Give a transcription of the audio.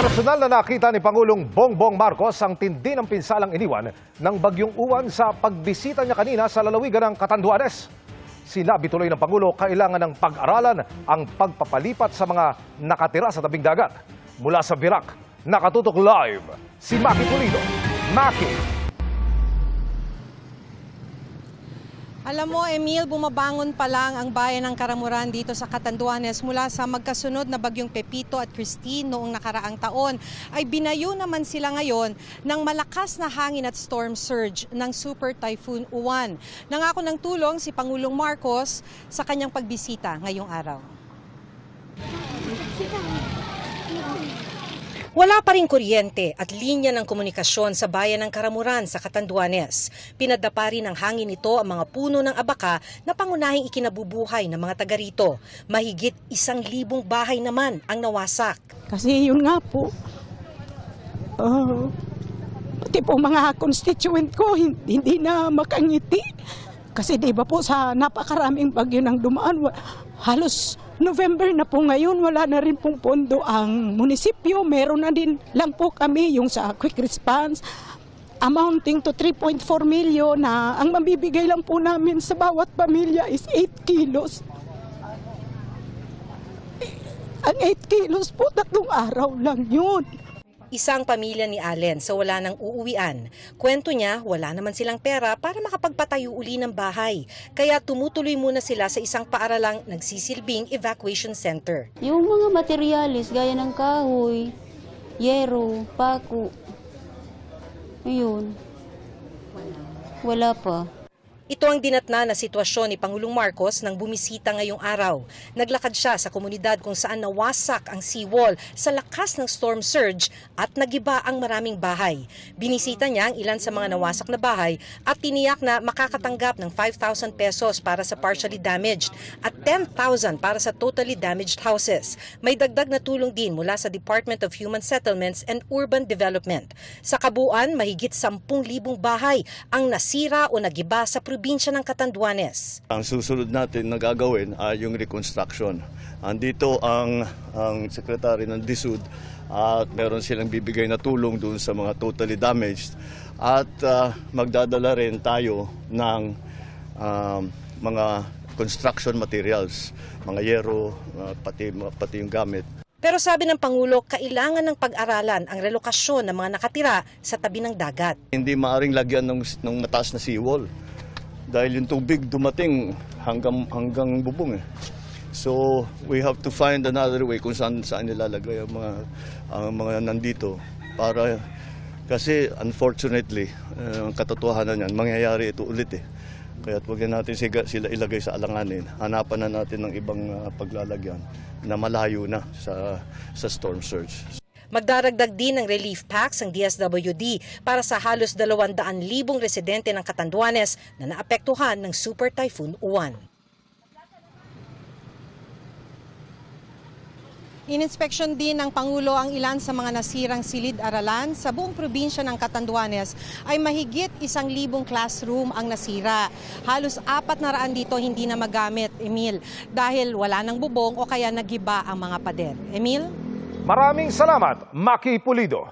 Personal na nakita ni Pangulong Bongbong Marcos ang tindi ng pinsalang iniwan ng Bagyong Uwan sa pagbisita niya kanina sa lalawigan ng Catanduanes. Sinabi tuloy ng Pangulo kailangan ng pag-aralan ang pagpapalipat sa mga nakatira sa tabing dagat. Mula sa Virac, nakatutok live si Maki Pulido. Maki! Alam mo, Emil, bumabangon pa lang ang bayan ng Karamuran dito sa Catanduanes mula sa magkasunod na bagyong Pepito at Christine noong nakaraang taon. Ay binayo naman sila ngayon ng malakas na hangin at storm surge ng Super Typhoon Uwan. Nangako ng tulong si Pangulong Marcos sa kanyang pagbisita ngayong araw. Wala pa ring kuryente at linya ng komunikasyon sa bayan ng Karamuran sa Catanduanes. Pinadapa rin ng hangin nito ang mga puno ng abaka na pangunahing ikinabubuhay ng mga taga rito. Mahigit 1,000 bahay naman ang nawasak. Kasi yun nga po, pati po mga constituent ko hindi na makangiti. Kasi di ba po sa napakaraming bagyo ng dumaan, halos November na po ngayon, wala na rin pong pondo ang munisipyo. Meron na din lang po kami yung sa quick response amounting to 3.4 million na ang mabibigay lang po namin sa bawat pamilya is 8 kilos. Ang 8 kilos po, 3 araw lang yun. Isang pamilya ni Allen sa wala nang uuwian. Kwento niya, wala naman silang pera para makapagpatayo uli ng bahay. Kaya tumutuloy muna sila sa isang paaralang nagsisilbing evacuation center. Yung mga materialis gaya ng kahoy, yero, paku, ayun, wala pa. Ito ang dinatna na sitwasyon ni Pangulong Marcos nang bumisita ngayong araw. Naglakad siya sa komunidad kung saan nawasak ang seawall sa lakas ng storm surge at nagiba ang maraming bahay. Binisita niya ang ilan sa mga nawasak na bahay at tiniyak na makakatanggap ng 5,000 pesos para sa partially damaged at 10,000 para sa totally damaged houses. May dagdag na tulong din mula sa Department of Human Settlements and Urban Development. Sa kabuuan, mahigit 10,000 bahay ang nasira o nagiba sa probinsya ng Catanduanes. Ang susunod natin na gagawin ay yung reconstruction. Andito ang sekretary ng DSUD at meron silang bibigay na tulong doon sa mga totally damaged at magdadala rin tayo ng mga construction materials, mga yero, pati yung gamit. Pero sabi ng Pangulo, kailangan ng pag-aralan ang relokasyon ng mga nakatira sa tabi ng dagat. Hindi maaring lagyan ng mataas na seawall. Dahil yung tubig dumating hanggang bubong eh. So we have to find another way kung saan nilalagay ang mga nandito para kasi unfortunately ang katotohanan niyan mangyayari ito ulit eh. Kaya wag natin sila ilagay sa alanganin. Hanapan na natin ng ibang paglalagyan na malayo na sa storm surge. Magdaragdag din ng relief packs ang DSWD para sa halos 200,000 residente ng Catanduanes na naapektuhan ng Super Typhoon Uwan. Ininspeksyon din ng Pangulo ang ilan sa mga nasirang silid-aralan sa buong probinsya ng Catanduanes ay mahigit 1,000 classroom ang nasira. Halos 400 dito hindi na magamit, Emil, dahil wala ng bubong o kaya nagiba ang mga pader. Emil? Maraming salamat, Maki Pulido.